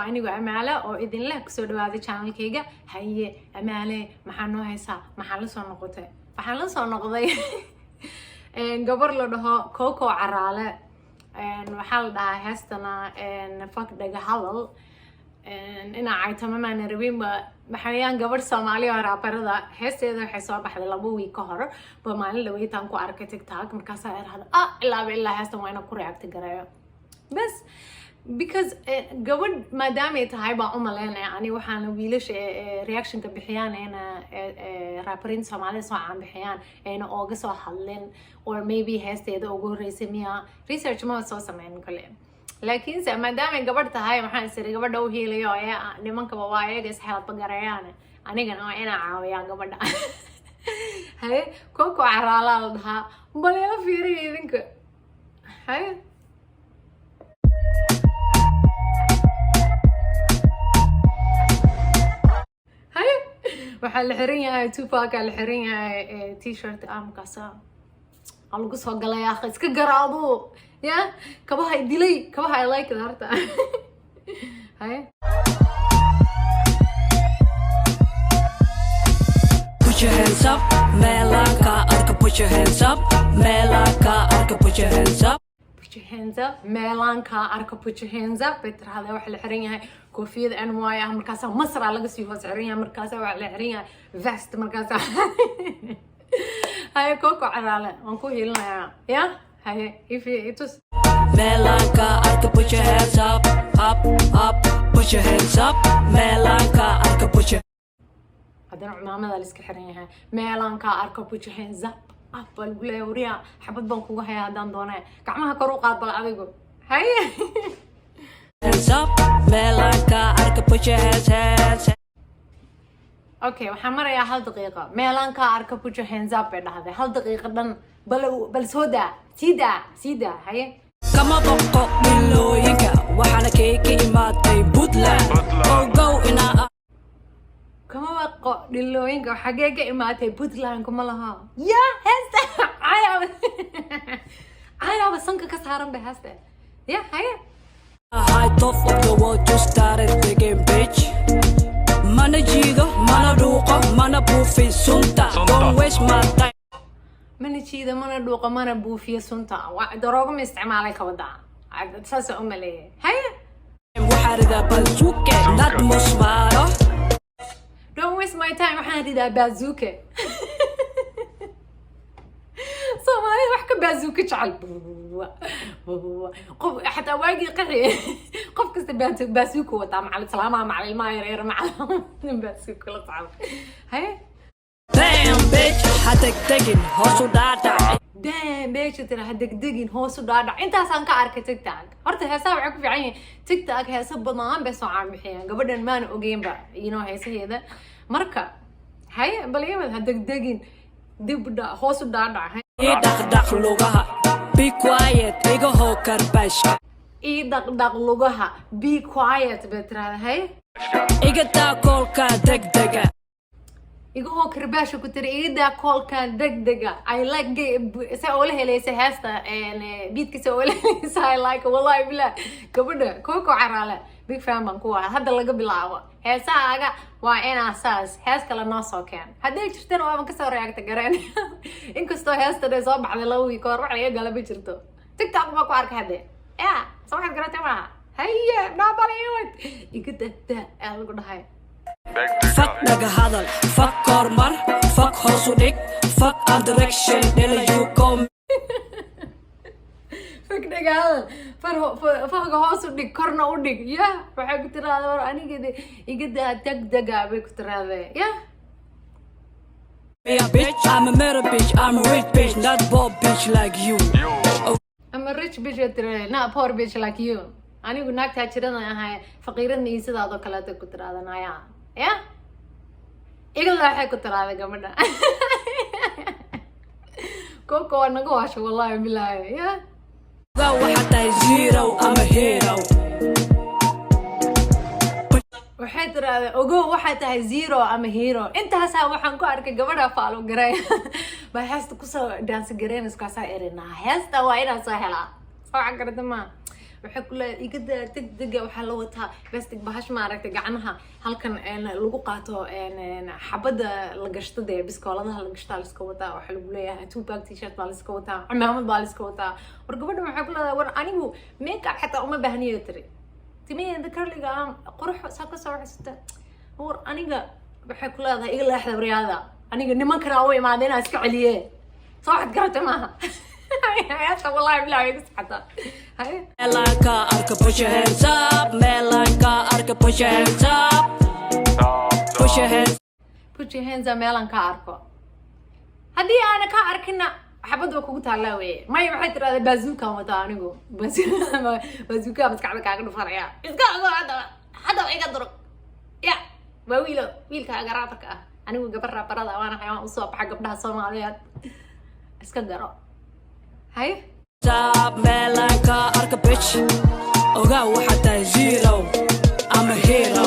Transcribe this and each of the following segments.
anigu Amaale oo idin leh kusoo dhawaada channelkayga haye Amaale maxaa noo haysaa maxaa la soo noqotay waxaan la soo noqday gabar la dhaho Coco Caraale waxaa la dhahaa heestana fak dhaga hadal ina ay tamamaan rabin maxayaan gabar Soomaali oo raaparada heesteeda waxay soo baxday 2 week ka hor ba maalin la weytaan ku arkay TikTok markaas ay raahdo ilaa heestan waa inaan ku react gareeyo bas because gabadh maadaama ay tahay baan u maleynaya ani waxaan wiilasha reaction ka bixiyaan ina raaparin Soomaali soo aan bixiyaan ina ooga soo hadleen or maybe heesteeda ugu horeysay miya research ma soo sameyn kale laakiin se maadaama ay gabadh tahay waxaan isiri gabadha u heelayo ee nimanka waa ayaga is help gareeyaan anigana waa ina caawiyaa gabadha hay Coco Caraale la dhahaa bal ila fiiriyo idinka hay waxaa la xiran yahay Tupac la xiran yahay t-shirt amkaasa algu soo galay akhi iska garaado ya kabaha dilay kabaha I like darta hay put your hands up melaka arka put your hands up melaka arka put your hands up hands up meelanka arka put your hands up betrahada waxa la xiran yahay koofiyada NY ah markaas masra laga sii hoos xiran yahay markaas waxa la xiran yahay vest markaas hay Coco Caraale aan ku heelnayaa ya hay if it was meelanka arka put your hands up put your hands up meelanka arka put your hadana maamada la iska xiran yahay meelanka arka put your hands up أفضل بلا وريا حبت بنكو هيا دان دونا كعمها كروقات بلا أديكو هيا hands up meelanka arka put your hands أوكي وحمر يا هل دقيقة meelanka arka put your hands up بعد هذا هل دقيقة دن بل سودا سيدا هيا كما بقى ملوينك وحنا كيكي إماتي بودلاند go إنا كما بقى للوينك حقيقة إماتي بودلاند كما لها يا هسه عايا بسنك كسهران بهسه يا هيا high top of the world just started the game bitch mana jiido mana dhuuqo mana buufin sunta don't waste my time من شيء ده من الدوق من أبوفيه سنتا ودراغ ما استعماله كودا أساس أملي هيا وحاردا بازوكة not مصبارة don't waste my time وحاردا بازوكة صومالي وحكي بازوكة شعل قف حتى واقي قري قف كست بازوكة وطعم على سلامة مع الماير مع بازوكة لطعم هيا damn bitch هتكتجن هوسو دادا damn bitch ترى هدقدقين هوسو دادا انت أصلاً كأرك تيك توك هرت هسا وعك في عيني تيك توك هسا بضمان بس عام بحيان قبل ما نقيم بقى هسا هذا مركب هاي بليهم هدقدقين دبدا هوسو دادا دق لغها be quiet إيجو هو كرباش دق لغها be quiet بترى هاي إيجا تاكل دقدقة إيجو كرباش كتير دا كول كان دقدقة I like سأقولها ليس هستا يعني بيتك سأقولها ليس I like والله بلا كبدا كوكو Caraale big fan بنكوا هذا اللي قبل عوا هسا أجا وأنا أساس هس كلا ناصو كان هذا يشتري وأنا كسر رياك تجرين إنك استو هستا ده صاب على لو يكور عليه قال بيشرتو تك تك ما كوارك هذا يا صباح الجرات معها هيا نابليوت يقول ده أنا قلنا هاي fuck naga hadal fuck kormar fuck hoosu dhig fuck our direction nila you go fuck naga hadal fuck hoosu dhig korna u dhig ya waxay ku tiraahdaa war aniga igada degdega bay ku tiraahdaa ya yeah bitch I'm a meta bitch I'm a rich bitch not poor bitch like you I'm a rich bitch not poor bitch like you anigu naagtaa jirada ahay faqiiradna iyo sidaadoo kaleeta ku tiraahdanaya ya igala waxay ku tiraahdaa gabadha Coco waa naga waasho wallahi billahi ya waxaa tahay zero I'm a hero waxay tiraahdaa ogo waxaa tahay zero ama hero intaasaa waxaan ku arkay gabadha faalo garay baa heesta kusoo dance gareyn iskaasaa erinaa heesta waa inaan soo helaa soo cagarta ma waxay ku leedahay igada degdega waxaa la wataa plastic bahash maaragtay gacmaha halkan lagu qaato xabada la gashto dee biskooladaha la gashtaa la iska wataa waxaa lagu leeyahay two-pack t-shirt baa la iska wataa cimaamad baa la iska wataa war gabadhan waxay ku leedahay war anigu makeup xataa uma baahniyo tiri timaheeda curliga qurux saa ka soo xisata war aniga waxay ku leedahay iga leexda waryaada aniga nimankana u imaadeen aan iska celiye soo waxaad garatay maaha هيا والله بلا يقص حتى هيا Melanka arka push your hands up Melanka arka push your hands up Push your hands up melanka arko haddii aana ka arkina xabad waa kugu taallaa weye may waxay tiraahdaa bazooka wata anigu bazooka maskaxda kaaga dhufanaya iska hadda iga duro ya waa wiilka agaraadka ah anigu gabar barada waana xayawaan usoo baxa gabdhaha Soomaaliyeed iska garo هاي Stop Melanka arka bitch Oga waxaa tahay zero I'm a hero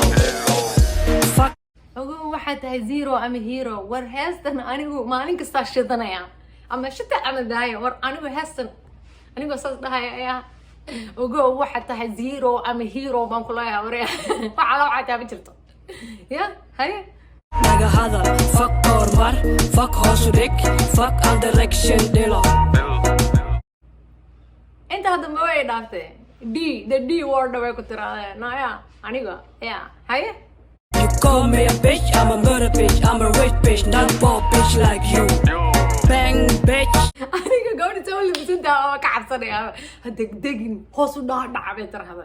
Fuck Oga waxaa tahay zero I'm a hero war heestan anigu maalin kasta shidanaya ama shita ama daaya war anigu heestan anigu saas dhahaya ayaa oga waxaa tahay zero I'm a hero baan ku leeyahay war waxa la waxaa taaba jirto ya hay naga hadal fuck hormar fuck hoos u dhig fuck all direction dilo انت هذا ما وين دافته the D word way ku tiraade naya aniga ya haye You call me a bitch I'm a murder bitch I'm a rich bitch not poor bitch like you Bang bitch aniga gabadha soo libsanta oo ka cabsanaya degdegin hoos u dhaadhacay tirahada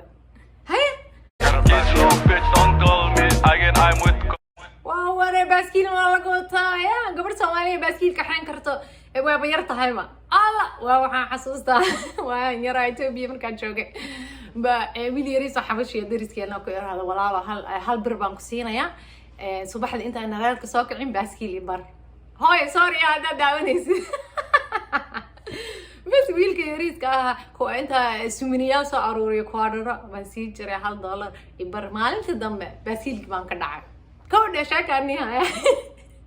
haye bitch don't call me again I'm with waa ware baaskiil ma laga wataa ya gabadh Soomaaliya baaskiil ka xayn karto waa bayar tahay ma alla waa waxaan xasuustaa waa yaraa Itoobiya markaan joogay ba wiil yariis oo xabashiya dariskeena ku yaraada walaalo hal bir baan ku siinayaa subaxda inta aan reerka soo kicin baaskiil bar hooy sorry hada daawanaysid bas wiilka yariiska ah ko inta suminiyaa soo aruuriyo kwadaro baan sii jiray $1 bar maalinta dambe baaskiilkii baan ka dhacay كون يا شاكا نيها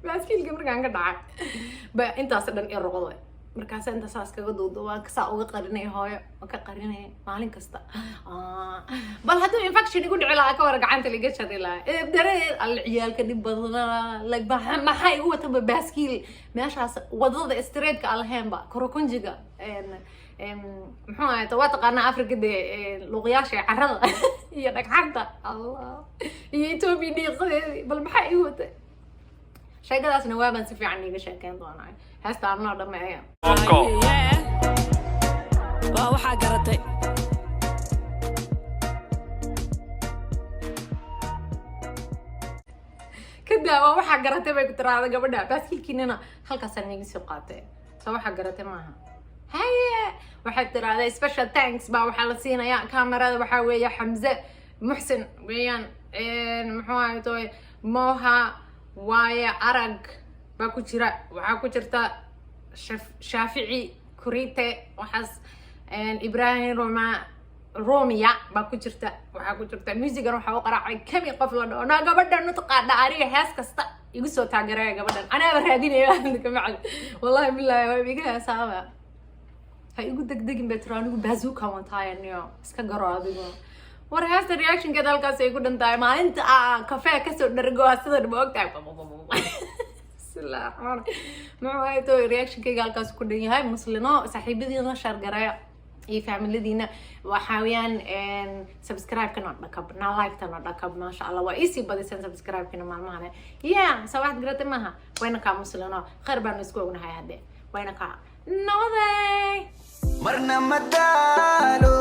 باسكيل قبل كان قطع انت اصلا ايه الرغضه مركاسه انت ساس كغا دودوا كسا اوغا قرينay hooyo ka qarinay maalin kasta bal haduu infection igu dhici lahaa ka war gacanta liga shadi lahaa dareen al ciyaalka dib badana lag maxay ugu wata baaskiil meeshaas wadada street ka alheemba korokonjiga muxuu ahayd waa taqaanaa Afrikada luqyaasha carrada iyo dhagxanta Allah iyo Itoobiya dhiiqadeedii bal maxay igu wata sheekadaasna waa baan si fiican iga sheekeyn doonaa heesta aan oo dhameeyo waa waxaa garatay kada waa waxaa garatay bay ku tiraahdaa gabadha baaskiilkiina halkaas aan iga soo qaatay soo waxaa garatay maaha haye waxay tiraahdaa special thanks baa waxaa la siinayaa kaamirada waxaa weeye Xamza Muxsin weeyaan muxuu ahayd Moha waaye arag baa ku jira waxaa ku jirta Shaafici Kurite waxaas Ibrahim Romiya baa ku jirta waxaa ku jirta musigan waxaa u qaraacay kami qof la dhaho gabadhan nutqaadha ariga hees kasta igu soo taageeray gabadhan anaa raadinaya ka macad wallahi billahi waa iga heesaaba hay ugu degdegin betranigu bazooka wantayaniyo iska garo adigo war heesta reaction ka dalkaas ay ku dhantaay maalinta cafe ka soo dhargo sida dhawgtaay salaam maxay to reaction ka halkaas ku dhan yahay muslimo saaxiibadiina share garay iyo familiadiina waxa weeyaan subscribe kana dhakab na like kana dhakab ma sha Allah waa easy badisaan subscribe kana maalmahan sawaxad garata maaha wayna ka muslimo khayr baan isku ognahay hadde wayna ka noday marna madalo